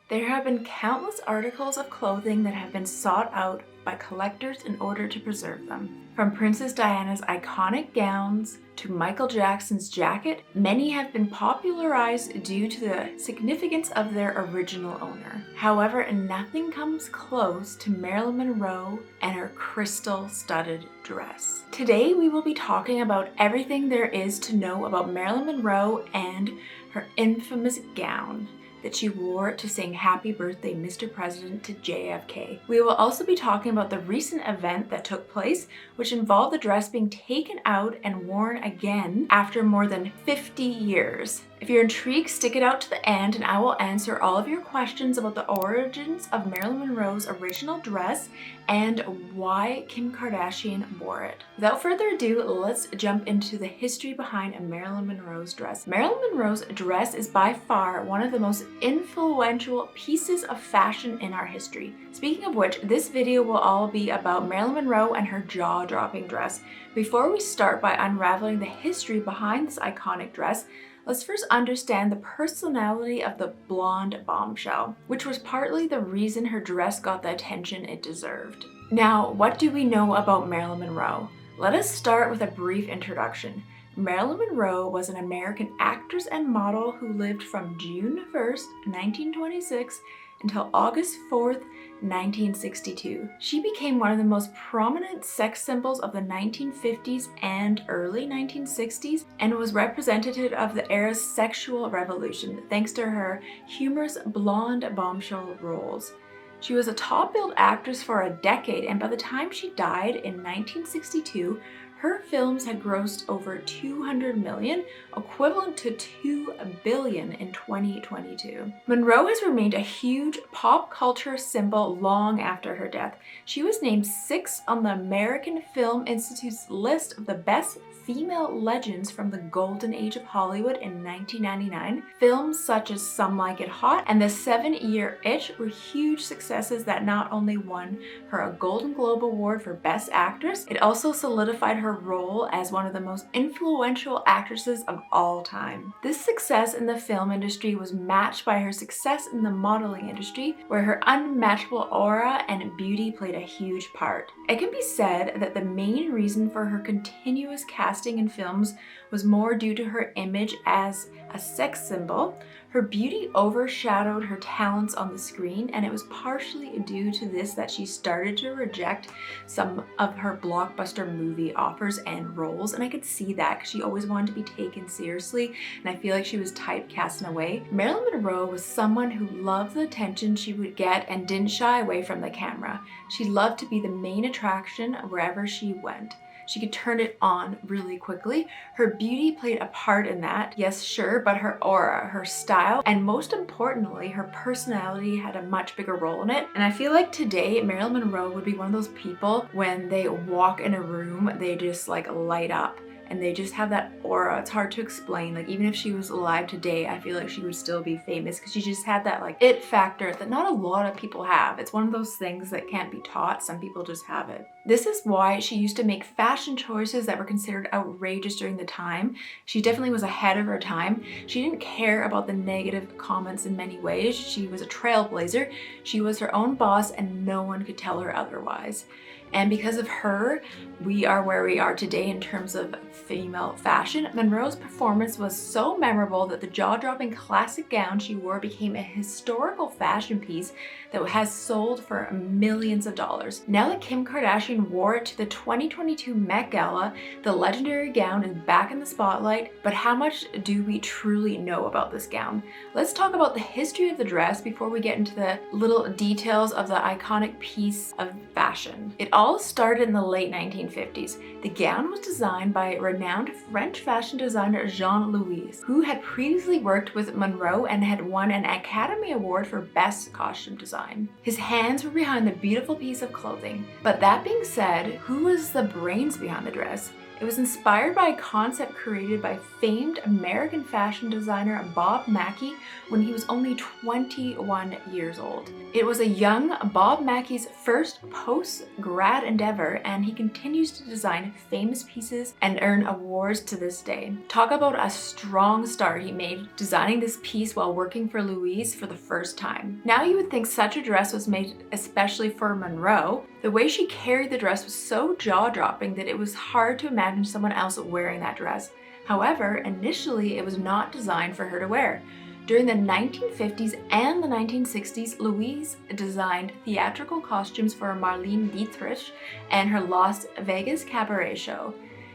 There have been countless articles of clothing that have been sought out by collectors in order to preserve them. From Princess Diana's iconic gowns to Michael Jackson's jacket, many have been popularized due to the significance of their original owner. However, nothing comes close to Marilyn Monroe and her crystal-studded dress. Today, we will be talking about everything there is to know about Marilyn Monroe and her infamous gown that she wore to sing Happy Birthday, Mr. President to JFK. We will also be talking about the recent event that took place, which involved the dress being taken out and worn again after more than 50 years. If you're intrigued, stick it out to the end and I will answer all of your questions about the origins of Marilyn Monroe's original dress and why Kim Kardashian wore it. Without further ado, let's jump into the history behind Marilyn Monroe's dress. Marilyn Monroe's dress is by far one of the most influential pieces of fashion in our history. Speaking of which, this video will all be about Marilyn Monroe and her jaw-dropping dress. Before we start by unraveling the history behind this iconic dress, let's first understand the personality of the blonde bombshell, which was partly the reason her dress got the attention it deserved. Now, what do we know about Marilyn Monroe? Let us start with a brief introduction. Marilyn Monroe was an American actress and model who lived from June 1st, 1926 until August 4th, 1962. She became one of the most prominent sex symbols of the 1950s and early 1960s and was representative of the era's sexual revolution thanks to her humorous blonde bombshell roles. She was a top-billed actress for a decade, and by the time she died in 1962, her films had grossed over 200 million, equivalent to 2 billion in 2022. Monroe has remained a huge pop culture symbol long after her death. She was named 6th on the American Film Institute's list of the best female legends from the golden age of Hollywood in 1999. Films such as Some Like It Hot and The 7-Year Itch were huge successes that not only won her a Golden Globe Award for Best Actress, it also solidified her role as one of the most influential actresses of all time. This success in the film industry was matched by her success in the modeling industry, where her unmatchable aura and beauty played a huge part. It can be said that the main reason for her continuous casting in films was more due to her image as a sex symbol. Her beauty overshadowed her talents on the screen, and it was partially due to this that she started to reject some of her blockbuster movie offers and roles, and I could see that because she always wanted to be taken seriously, and I feel like she was typecast in a way. Marilyn Monroe was someone who loved the attention she would get and didn't shy away from the camera. She loved to be the main attraction wherever she went. She could turn it on really quickly. Her beauty played a part in that, yes, sure, but her aura, her style, and most importantly, her personality had a much bigger role in it. And I feel like today, Marilyn Monroe would be one of those people, when they walk in a room, they just like light up. And they just have that aura. It's hard to explain. Like, even if she was alive today, I feel like she would still be famous because she just had that like it factor that not a lot of people have. It's one of those things that can't be taught. Some people just have it. This is why she used to make fashion choices that were considered outrageous during the time. She definitely was ahead of her time. She didn't care about the negative comments in many ways. She was a trailblazer. She was her own boss and no one could tell her otherwise. And because of her, we are where we are today in terms of female fashion. Monroe's performance was so memorable that the jaw-dropping classic gown she wore became a historical fashion piece that has sold for millions of dollars. Now that Kim Kardashian wore it to the 2022 Met Gala, the legendary gown is back in the spotlight, but how much do we truly know about this gown? Let's talk about the history of the dress before we get into the little details of the iconic piece of fashion. It all started in the late 1950s. The gown was designed by renowned French fashion designer Jean-Louis, who had previously worked with Monroe and had won an Academy Award for Best Costume Design. His hands were behind the beautiful piece of clothing. But that being said, who was the brains behind the dress? It was inspired by a concept created by famed American fashion designer Bob Mackie when he was only 21 years old. It was a young Bob Mackie's first post-grad endeavor, and he continues to design famous pieces and earn awards to this day. Talk about a strong start he made designing this piece while working for Louise for the first time. Now you would think such a dress was made especially for Monroe. The way she carried the dress was so jaw-dropping that it was hard to imagine someone else wearing that dress. However, initially it was not designed for her to wear. During the 1950s and the 1960s, Louise designed theatrical costumes for Marlene Dietrich and her Las Vegas cabaret show.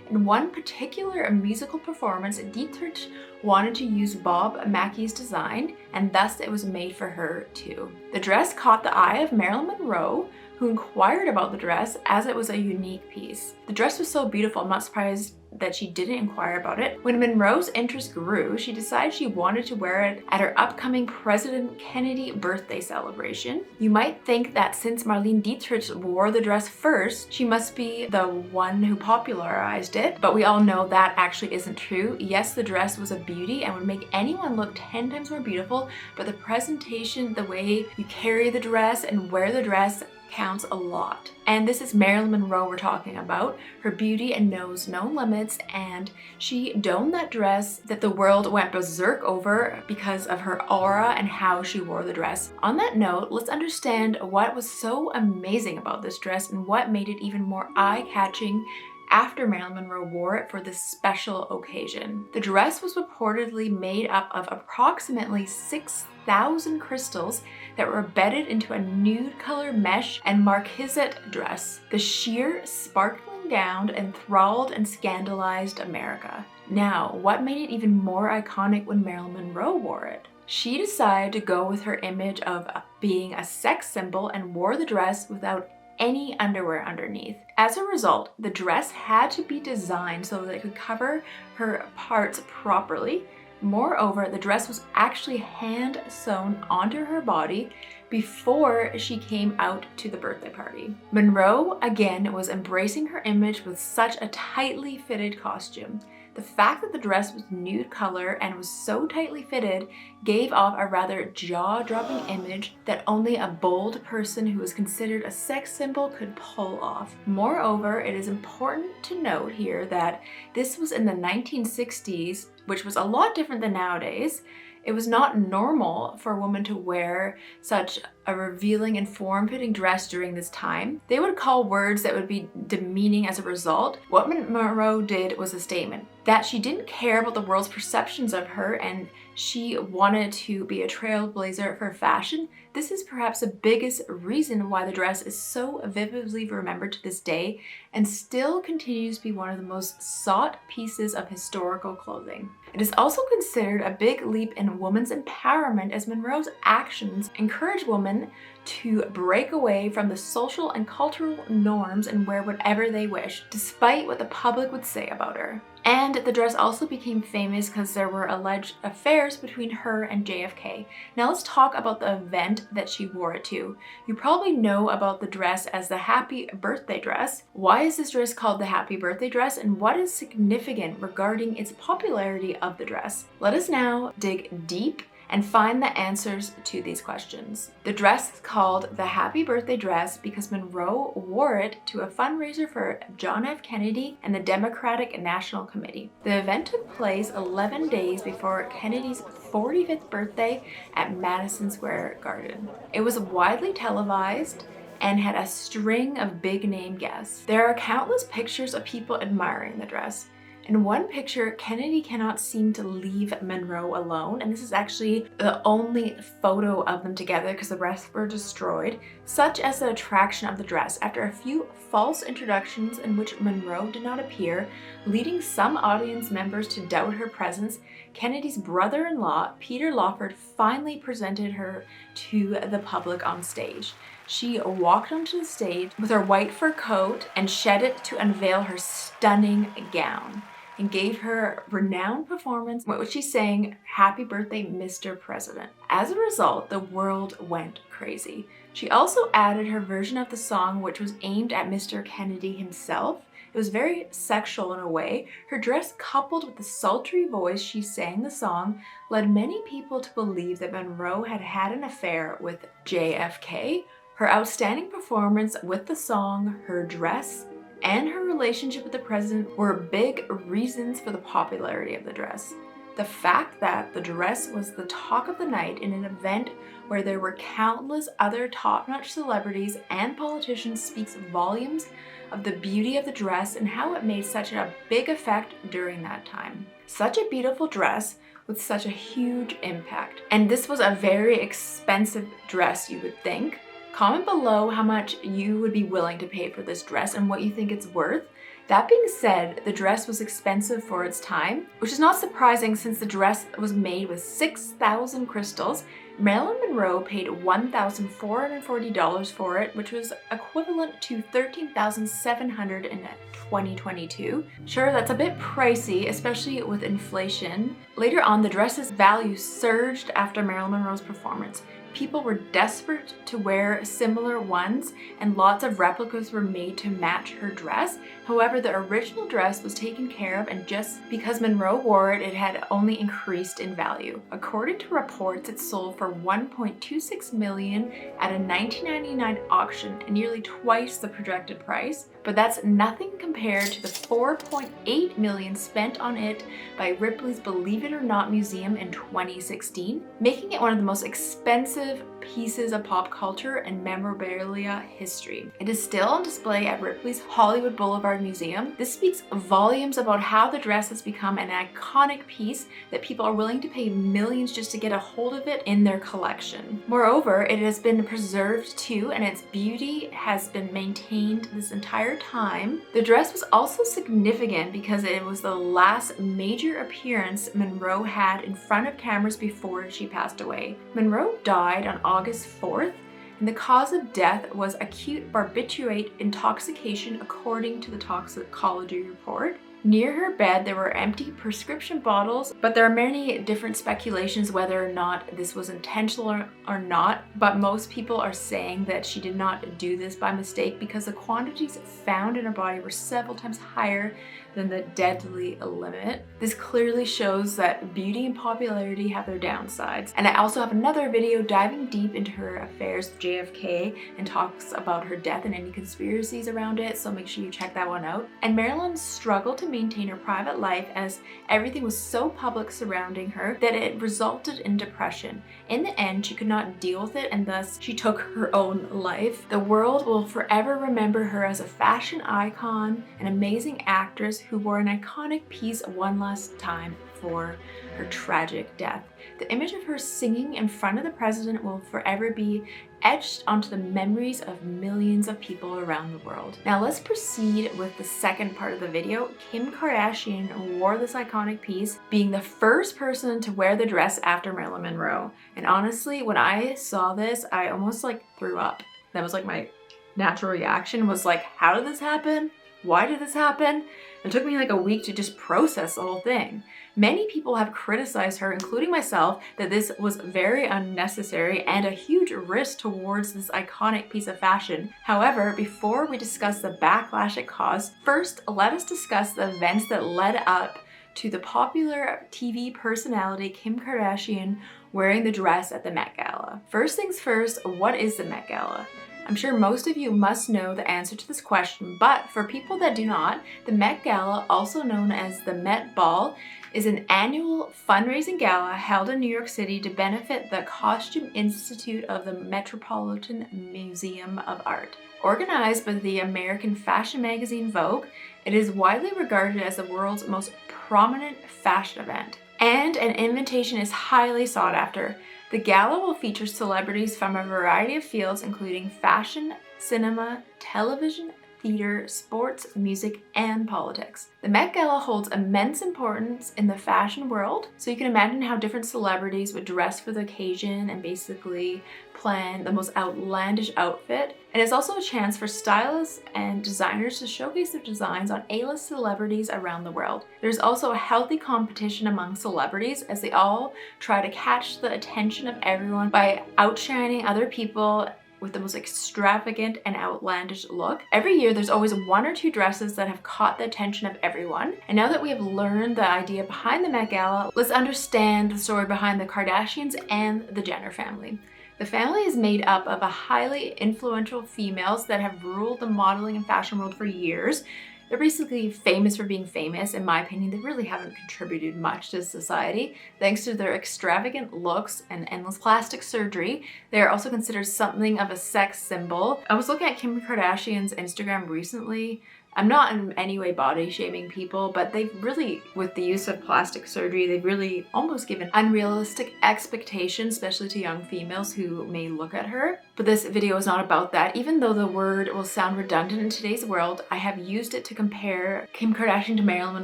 In one particular musical performance, Dietrich wanted to use Bob Mackie's design, and thus it was made for her too. The dress caught the eye of Marilyn Monroe, who inquired about the dress as it was a unique piece. The dress was so beautiful, I'm not surprised that she didn't inquire about it. When Monroe's interest grew, she decided she wanted to wear it at her upcoming President Kennedy birthday celebration. You might think that since Marlene Dietrich wore the dress first, she must be the one who popularized it, but we all know that actually isn't true. Yes, the dress was a beauty and would make anyone look 10 times more beautiful, but the presentation, the way you carry the dress and wear the dress, counts a lot. And this is Marilyn Monroe we're talking about. Her beauty and knows no limits, and she donned that dress that the world went berserk over because of her aura and how she wore the dress. On that note, let's understand what was so amazing about this dress and what made it even more eye-catching after Marilyn Monroe wore it for this special occasion. The dress was reportedly made up of approximately 6,000 crystals that were bedded into a nude color mesh and marquisite dress. The sheer, sparkling gown enthralled and scandalized America. Now, what made it even more iconic when Marilyn Monroe wore it? She decided to go with her image of being a sex symbol and wore the dress without any underwear underneath. As a result, the dress had to be designed so that it could cover her parts properly. Moreover, the dress was actually hand sewn onto her body before she came out to the birthday party. Monroe, again, was embracing her image with such a tightly fitted costume. The fact that the dress was nude color and was so tightly fitted gave off a rather jaw-dropping image that only a bold person who was considered a sex symbol could pull off. Moreover, it is important to note here that this was in the 1960s, which was a lot different than nowadays. It was not normal for a woman to wear such a revealing and form-fitting dress during this time. They would call words that would be demeaning as a result. What Monroe did was a statement that she didn't care about the world's perceptions of her and she wanted to be a trailblazer for fashion. This is perhaps the biggest reason why the dress is so vividly remembered to this day and still continues to be one of the most sought pieces of historical clothing. It is also considered a big leap in women's empowerment as Monroe's actions encourage women to break away from the social and cultural norms and wear whatever they wish, despite what the public would say about her. And the dress also became famous because there were alleged affairs between her and JFK. Now let's talk about the event that she wore it to. You probably know about the dress as the Happy Birthday dress. Why is this dress called the Happy Birthday dress, and what is significant regarding its popularity of the dress? Let us now dig deep and find the answers to these questions. The dress is called the Happy Birthday dress because Monroe wore it to a fundraiser for John F. Kennedy and the Democratic National Committee. The event took place 11 days before Kennedy's 45th birthday at Madison Square Garden. It was widely televised and had a string of big-name guests. There are countless pictures of people admiring the dress. In one picture, Kennedy cannot seem to leave Monroe alone, and this is actually the only photo of them together because the rest were destroyed, such as the attraction of the dress. After a few false introductions in which Monroe did not appear, leading some audience members to doubt her presence, Kennedy's brother-in-law, Peter Lawford, finally presented her to the public on stage. She walked onto the stage with her white fur coat and shed it to unveil her stunning gown, and gave her renowned performance in which she sang "Happy Birthday, Mr. President." As a result, the world went crazy. She also added her version of the song, which was aimed at Mr. Kennedy himself, It was very sexual in a way. Her dress, coupled with the sultry voice she sang the song, led many people to believe that Monroe had had an affair with JFK. Her outstanding performance with the song, her dress, and her relationship with the president were big reasons for the popularity of the dress. The fact that the dress was the talk of the night in an event where there were countless other top-notch celebrities and politicians speaks volumes of the beauty of the dress and how it made such a big effect during that time. Such a beautiful dress with such a huge impact. And this was a very expensive dress, you would think. Comment below how much you would be willing to pay for this dress and what you think it's worth. That being said, the dress was expensive for its time, which is not surprising since the dress was made with 6,000 crystals. Marilyn Monroe paid $1,440 for it, which was equivalent to $13,700 in 2022. Sure, that's a bit pricey, especially with inflation. Later on, the dress's value surged after Marilyn Monroe's performance. People were desperate to wear similar ones, and lots of replicas were made to match her dress. However, the original dress was taken care of, and just because Monroe wore it, it had only increased in value. According to reports, it sold for $1.26 million at a 1999 auction, nearly twice the projected price. But that's nothing compared to the $4.8 million spent on it by Ripley's Believe It or Not Museum in 2016, making it one of the most expensive pieces of pop culture and memorabilia history. It is still on display at Ripley's Hollywood Boulevard Museum. This speaks volumes about how the dress has become an iconic piece that people are willing to pay millions just to get a hold of it in their collection. Moreover, it has been preserved too, and its beauty has been maintained this entire time. The dress was also significant because it was the last major appearance Monroe had in front of cameras before she passed away. Monroe died on August 4th, and the cause of death was acute barbiturate intoxication according to the toxicology report. Near her bed, there were empty prescription bottles, but there are many different speculations whether or not this was intentional or not, but most people are saying that she did not do this by mistake because the quantities found in her body were several times higher than the deadly limit. This clearly shows that beauty and popularity have their downsides. And I also have another video diving deep into her affairs with JFK and talks about her death and any conspiracies around it, so make sure you check that one out. And Marilyn struggled to maintain her private life as everything was so public surrounding her that it resulted in depression. In the end, she could not deal with it, and thus she took her own life. The world will forever remember her as a fashion icon, an amazing actress who wore an iconic piece one last time for her tragic death. The image of her singing in front of the president will forever be etched onto the memories of millions of people around the world. Now let's proceed with the second part of the video. Kim Kardashian wore this iconic piece, being the first person to wear the dress after Marilyn Monroe. And honestly, when I saw this, I almost threw up. That was my natural reaction was how did this happen? Why did this happen? It took me a week to just process the whole thing. Many people have criticized her, including myself, that this was very unnecessary and a huge risk towards this iconic piece of fashion. However, before we discuss the backlash it caused, first let us discuss the events that led up to the popular TV personality Kim Kardashian wearing the dress at the Met Gala. First things first, what is the Met Gala? I'm sure most of you must know the answer to this question, but for people that do not, the Met Gala, also known as the Met Ball, is an annual fundraising gala held in New York City to benefit the Costume Institute of the Metropolitan Museum of Art. Organized by the American fashion magazine Vogue, it is widely regarded as the world's most prominent fashion event, and an invitation is highly sought after. The gala will feature celebrities from a variety of fields, including fashion, cinema, television, theater, sports, music, and politics. The Met Gala holds immense importance in the fashion world, so you can imagine how different celebrities would dress for the occasion and basically plan the most outlandish outfit. And it's also a chance for stylists and designers to showcase their designs on A-list celebrities around the world. There's also a healthy competition among celebrities as they all try to catch the attention of everyone by outshining other people with the most extravagant and outlandish look. Every year there's always one or two dresses that have caught the attention of everyone. And now that we have learned the idea behind the Met Gala, let's understand the story behind the Kardashians and the Jenner family. The family is made up of a highly influential females that have ruled the modeling and fashion world for years. They're basically famous for being famous. In my opinion, they really haven't contributed much to society. Thanks to their extravagant looks and endless plastic surgery, they are also considered something of a sex symbol. I was looking at Kim Kardashian's Instagram recently. I'm not in any way body shaming people, but they've really, with the use of plastic surgery, they've really almost given unrealistic expectations, especially to young females who may look at her. But this video is not about that. Even though the word will sound redundant in today's world, I have used it to compare Kim Kardashian to Marilyn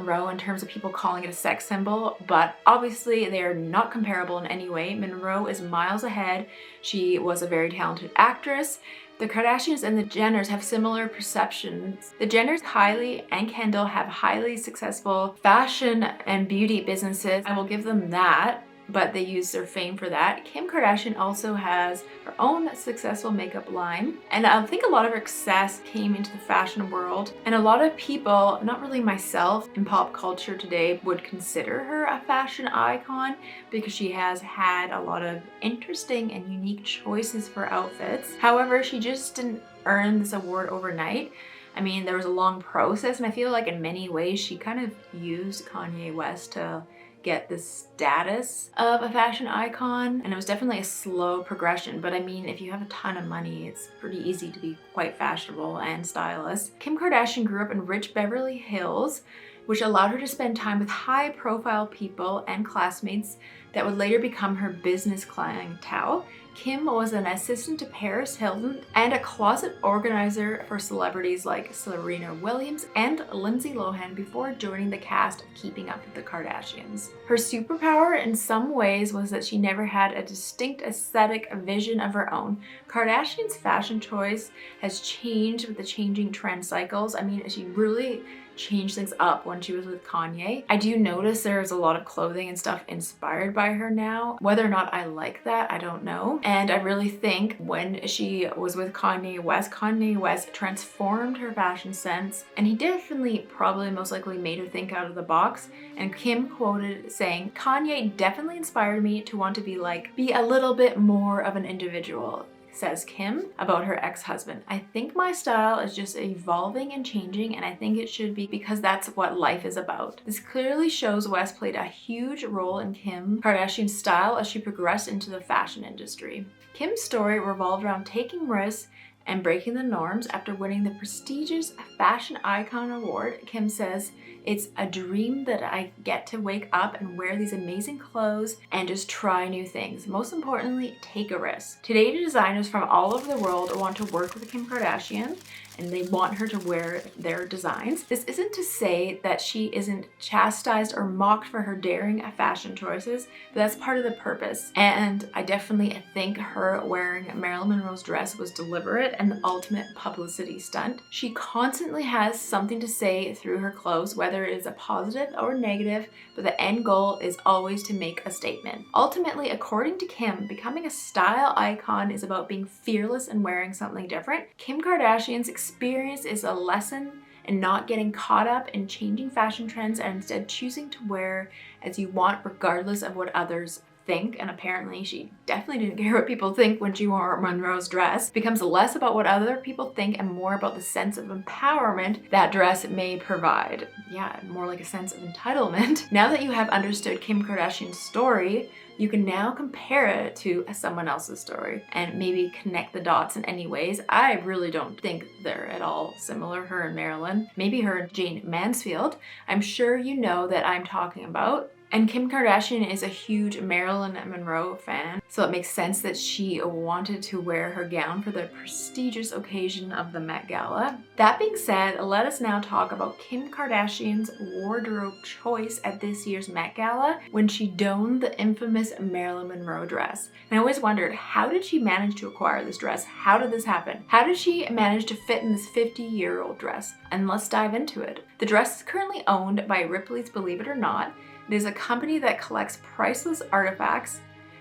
Monroe in terms of people calling it a sex symbol, but obviously they are not comparable in any way. Monroe is miles ahead. She was a very talented actress. The Kardashians and the Jenners have similar perceptions. The Jenners, Kylie and Kendall, have highly successful fashion and beauty businesses. I will give them that, but they use their fame for that. Kim Kardashian also has her own successful makeup line, and I think a lot of her success came into the fashion world, and a lot of people, not really myself, in pop culture today would consider her a fashion icon because she has had a lot of interesting and unique choices for outfits. However, she just didn't earn this award overnight. I mean, there was a long process, and I feel like in many ways she kind of used Kanye West to get the status of a fashion icon, and it was definitely a slow progression. But I mean, if you have a ton of money, it's pretty easy to be quite fashionable and stylish. Kim Kardashian grew up in rich Beverly Hills, which allowed her to spend time with high-profile people and classmates that would later become her business clientele. Kim was an assistant to Paris Hilton and a closet organizer for celebrities like Serena Williams and Lindsay Lohan before joining the cast of Keeping Up with the Kardashians. Her superpower in some ways was that she never had a distinct aesthetic vision of her own. Kardashian's fashion choice has changed with the changing trend cycles. I mean, she really changed things up when she was with Kanye. I do notice there's a lot of clothing and stuff inspired by her now. Whether or not I like that, I don't know. And I really think when she was with Kanye West transformed her fashion sense, and he definitely probably most likely made her think out of the box. And Kim quoted saying, "Kanye definitely inspired me to want to be a little bit more of an individual," says Kim about her ex-husband. "I think my style is just evolving and changing, and I think it should be because that's what life is about." This clearly shows West played a huge role in Kim Kardashian's style as she progressed into the fashion industry. Kim's story revolved around taking risks and breaking the norms. After winning the prestigious Fashion Icon Award, Kim says, "It's a dream that I get to wake up and wear these amazing clothes and just try new things. Most importantly, take a risk." Today, designers from all over the world want to work with Kim Kardashian, and they want her to wear their designs. This isn't to say that she isn't chastised or mocked for her daring fashion choices, but that's part of the purpose. And I definitely think her wearing Marilyn Monroe's dress was deliberate and the ultimate publicity stunt. She constantly has something to say through her clothes, whether it is a positive or negative, but the end goal is always to make a statement. Ultimately, according to Kim, becoming a style icon is about being fearless and wearing something different. Kim Kardashian's experience is a lesson in not getting caught up in changing fashion trends and instead choosing to wear as you want regardless of what others think. And apparently she definitely didn't care what people think when she wore Monroe's dress. It becomes less about what other people think and more about the sense of empowerment that dress may provide. Yeah, more like a sense of entitlement. Now that you have understood Kim Kardashian's story, you can now compare it to someone else's story and maybe connect the dots in any ways. I really don't think they're at all similar, her and Marilyn. Maybe her and Jane Mansfield. I'm sure you know that I'm talking about. And Kim Kardashian is a huge Marilyn Monroe fan, so it makes sense that she wanted to wear her gown for the prestigious occasion of the Met Gala. That being said, let us now talk about Kim Kardashian's wardrobe choice at this year's Met Gala when she donned the infamous Marilyn Monroe dress. And I always wondered, how did she manage to acquire this dress? How did this happen? How did she manage to fit in this 50-year-old dress? And let's dive into it. The dress is currently owned by Ripley's Believe It or Not. It is a company that collects priceless artifacts.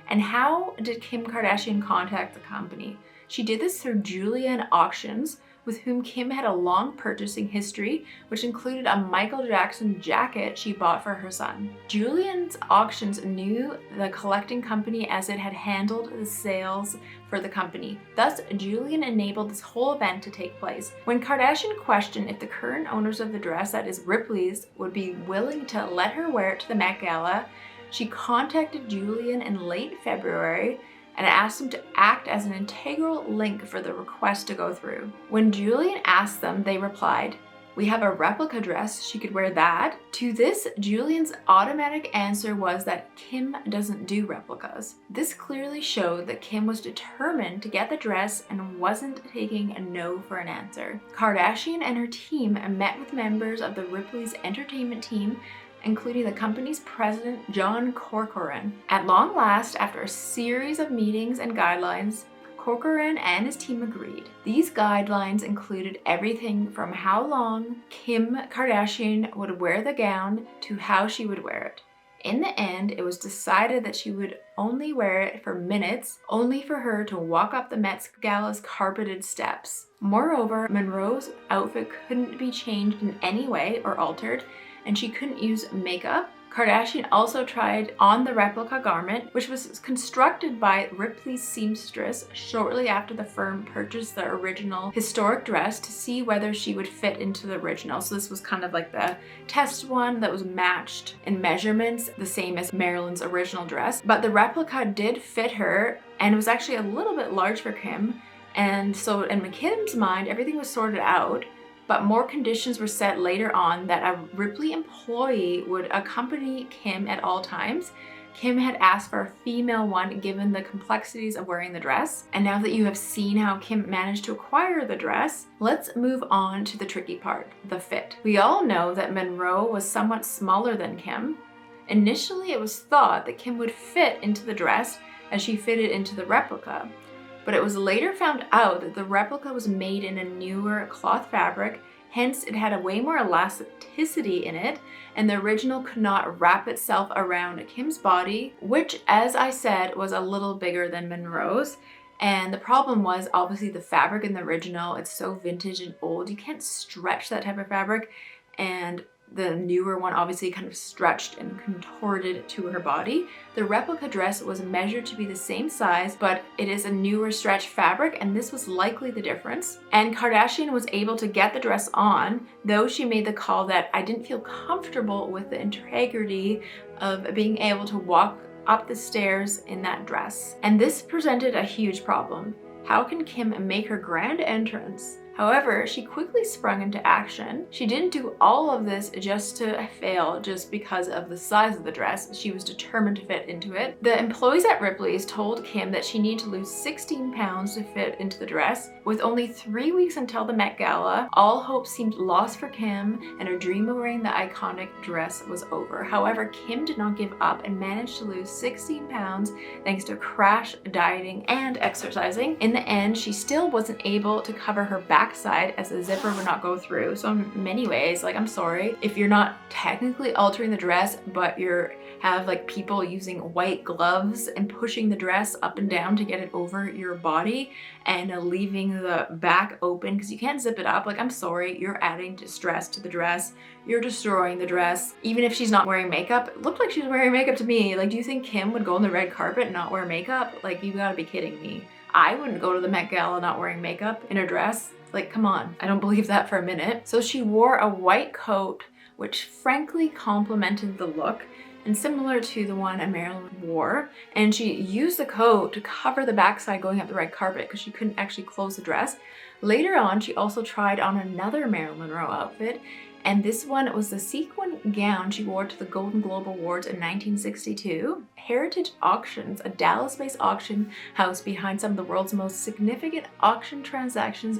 And how did Kim Kardashian contact the company? She did this through Julian Auctions, with whom Kim had a long purchasing history, which included a Michael Jackson jacket she bought for her son. Julian's Auctions knew the collecting company as it had handled the sales for the company. Thus, Julian enabled this whole event to take place. When Kardashian questioned if the current owners of the dress, that is Ripley's, would be willing to let her wear it to the Met Gala, she contacted Julian in late February and asked him to act as an integral link for the request to go through. When Julian asked them, they replied, "We have a replica dress, she could wear that." To this, Julian's automatic answer was that Kim doesn't do replicas. This clearly showed that Kim was determined to get the dress and wasn't taking a no for an answer. Kardashian and her team met with members of the Ripley's entertainment team, including the company's president, John Corcoran. At long last, after a series of meetings and guidelines, Corcoran and his team agreed. These guidelines included everything from how long Kim Kardashian would wear the gown to how she would wear it. In the end, it was decided that she would only wear it for minutes, only for her to walk up the Met Gala's carpeted steps. Moreover, Monroe's outfit couldn't be changed in any way or altered, and she couldn't use makeup. Kardashian also tried on the replica garment, which was constructed by Ripley's seamstress shortly after the firm purchased the original historic dress, to see whether she would fit into the original. So this was kind of like the test one that was matched in measurements, the same as Marilyn's original dress. But the replica did fit her, and it was actually a little bit large for Kim. And so in Kim's mind, everything was sorted out. But more conditions were set later on that a Ripley employee would accompany Kim at all times. Kim had asked for a female one given the complexities of wearing the dress. And now that you have seen how Kim managed to acquire the dress, let's move on to the tricky part, the fit. We all know that Monroe was somewhat smaller than Kim. Initially, it was thought that Kim would fit into the dress as she fitted into the replica. But it was later found out that the replica was made in a newer cloth fabric, hence it had a way more elasticity in it, and the original could not wrap itself around Kim's body, which, as I said, was a little bigger than Monroe's. And the problem was obviously the fabric in the original, it's so vintage and old, you can't stretch that type of fabric, and the newer one obviously kind of stretched and contorted to her body. The replica dress was measured to be the same size, but it is a newer stretch fabric, and this was likely the difference. And Kardashian was able to get the dress on, though she made the call that I didn't feel comfortable with the integrity of being able to walk up the stairs in that dress. And this presented a huge problem. How can Kim make her grand entrance? However, she quickly sprung into action. She didn't do all of this just to fail just because of the size of the dress. She was determined to fit into it. The employees at Ripley's told Kim that she needed to lose 16 pounds to fit into the dress. With only 3 weeks until the Met Gala, all hope seemed lost for Kim, and her dream of wearing the iconic dress was over. However, Kim did not give up and managed to lose 16 pounds thanks to crash dieting and exercising. In the end, she still wasn't able to cover her backside as the zipper would not go through. So in many ways, like, I'm sorry, if you're not technically altering the dress, but you're have like people using white gloves and pushing the dress up and down to get it over your body and leaving the back open because you can't zip it up, like, I'm sorry, you're adding distress to the dress. You're destroying the dress. Even if she's not wearing makeup, it looked like she was wearing makeup to me. Like, do you think Kim would go on the red carpet and not wear makeup? Like, you gotta be kidding me. I wouldn't go to the Met Gala not wearing makeup in a dress. Like, come on, I don't believe that for a minute. So she wore a white coat, which frankly complemented the look and similar to the one Marilyn wore. And she used the coat to cover the backside going up the red carpet because she couldn't actually close the dress. Later on, she also tried on another Marilyn Monroe outfit, and this one was the sequin gown she wore to the Golden Globe Awards in 1962. Heritage Auctions, a Dallas-based auction house behind some of the world's most significant auction transactions,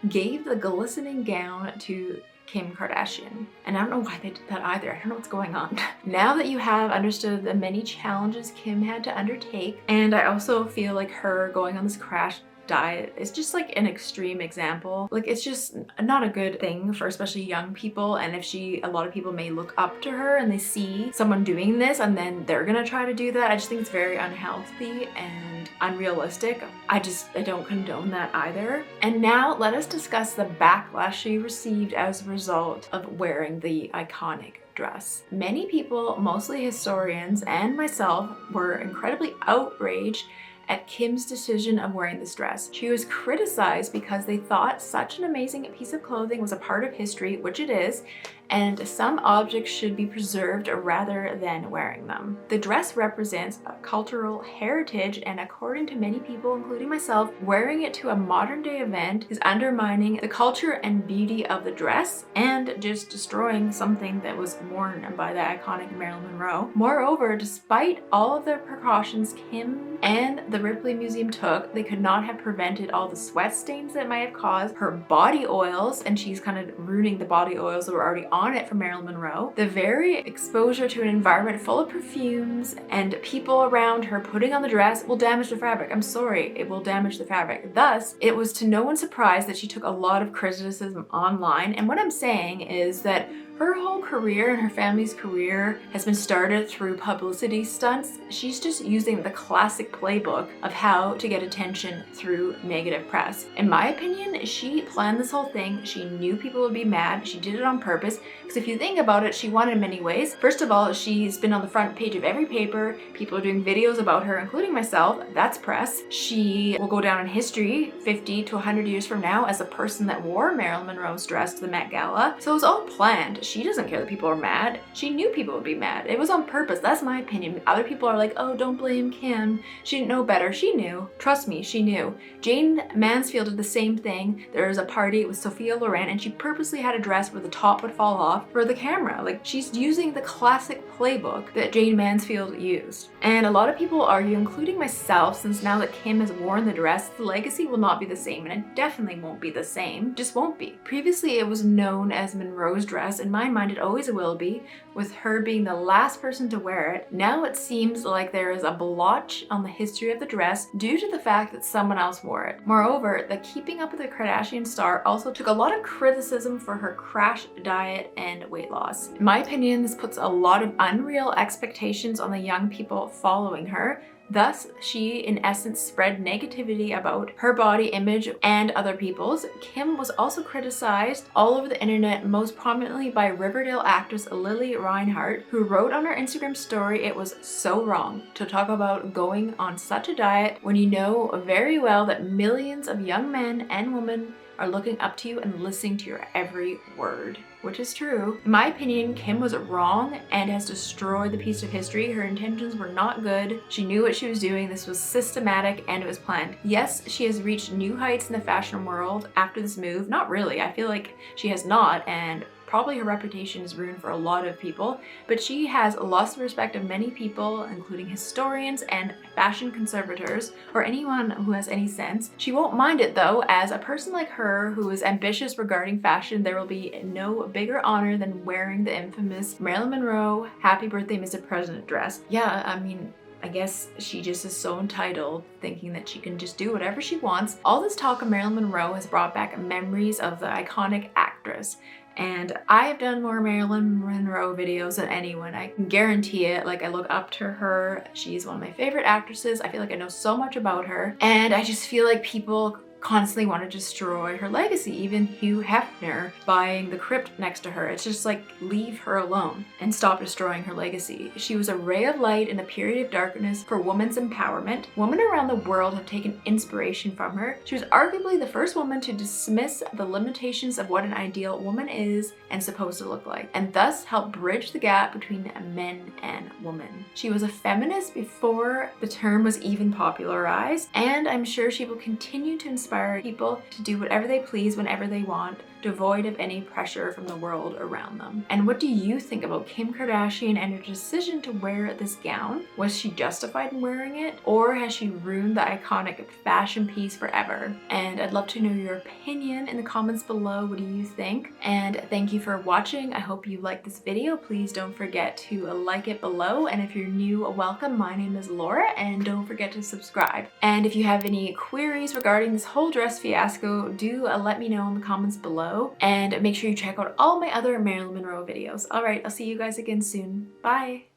gave the glistening gown to Kim Kardashian. And I don't know why they did that either. I don't know what's going on. Now that you have understood the many challenges Kim had to undertake, and I also feel like her going on this crash diet is just like an extreme example. Like, it's just not a good thing for especially young people. And if a lot of people may look up to her and they see someone doing this and then they're gonna try to do that, I just think it's very unhealthy and unrealistic. I don't condone that either. And now let us discuss the backlash she received as a result of wearing the iconic dress. Many people, mostly historians and myself, were incredibly outraged at Kim's decision of wearing this dress. She was criticized because they thought such an amazing piece of clothing was a part of history, which it is, and some objects should be preserved rather than wearing them. The dress represents a cultural heritage, and according to many people, including myself, wearing it to a modern day event is undermining the culture and beauty of the dress and just destroying something that was worn by the iconic Marilyn Monroe. Moreover, despite all of the precautions Kim and the Ripley Museum took, they could not have prevented all the sweat stains that might have caused her body oils, and she's kind of ruining the body oils that were already on it from Marilyn Monroe. The very exposure to an environment full of perfumes and people around her putting on the dress will damage the fabric. I'm sorry, it will damage the fabric. Thus, it was to no one's surprise that she took a lot of criticism online. And what I'm saying is that her whole career and her family's career has been started through publicity stunts. She's just using the classic playbook of how to get attention through negative press. In my opinion, she planned this whole thing. She knew people would be mad. She did it on purpose. Because if you think about it, she won in many ways. First of all, she's been on the front page of every paper. People are doing videos about her, including myself. That's press. She will go down in history 50 to 100 years from now as a person that wore Marilyn Monroe's dress to the Met Gala. So it was all planned. She doesn't care that people are mad. She knew people would be mad. It was on purpose. That's my opinion. Other people are like, oh, don't blame Kim. She didn't know better. She knew. Trust me, she knew. Jane Mansfield did the same thing. There was a party with Sophia Loren and she purposely had a dress where the top would fall off for the camera. Like, she's using the classic playbook that Jane Mansfield used. And a lot of people argue, including myself, since now that Kim has worn the dress, the legacy will not be the same, and it definitely won't be the same. Just won't be. Previously, it was known as Monroe's dress. In my mind, it always will be, with her being the last person to wear it. Now it seems like there is a blotch on the history of the dress due to the fact that someone else wore it. Moreover, the Keeping Up with the Kardashian star also took a lot of criticism for her crash diet and weight loss. In my opinion, this puts a lot of unreal expectations on the young people following her. Thus, she in essence spread negativity about her body image and other people's. Kim was also criticized all over the internet, most prominently by Riverdale actress Lily Reinhart, who wrote on her Instagram story it was so wrong to talk about going on such a diet when you know very well that millions of young men and women are looking up to you and listening to your every word. Which is true. In my opinion, Kim was wrong and has destroyed the piece of history. Her intentions were not good. She knew what she was doing. This was systematic and it was planned. Yes, she has reached new heights in the fashion world after this move. Not really. I feel like she has not, and probably her reputation is ruined for a lot of people, but she has lost the respect of many people, including historians and fashion conservators, or anyone who has any sense. She won't mind it though. As a person like her who is ambitious regarding fashion, there will be no bigger honor than wearing the infamous Marilyn Monroe Happy Birthday Mr. President dress. Yeah, I mean, I guess she just is so entitled, thinking that she can just do whatever she wants. All this talk of Marilyn Monroe has brought back memories of the iconic actress. And I have done more Marilyn Monroe videos than anyone. I can guarantee it. Like, I look up to her. She's one of my favorite actresses. I feel like I know so much about her. And I just feel like people constantly want to destroy her legacy. Even Hugh Hefner buying the crypt next to her. It's just like, leave her alone and stop destroying her legacy. She was a ray of light in a period of darkness for women's empowerment. Women around the world have taken inspiration from her. She was arguably the first woman to dismiss the limitations of what an ideal woman is and supposed to look like, and thus help bridge the gap between men and women. She was a feminist before the term was even popularized, and I'm sure she will continue to inspire inspire people to do whatever they please whenever they want, devoid of any pressure from the world around them. And what do you think about Kim Kardashian and her decision to wear this gown? Was she justified in wearing it, or has she ruined the iconic fashion piece forever? And I'd love to know your opinion in the comments below. What do you think? And thank you for watching. I hope you liked this video. Please don't forget to like it below, and if you're new, welcome. My name is Laura, and don't forget to subscribe. And if you have any queries regarding this whole dress fiasco, do let me know in the comments below. And make sure you check out all my other Marilyn Monroe videos. Alright, I'll see you guys again soon. Bye!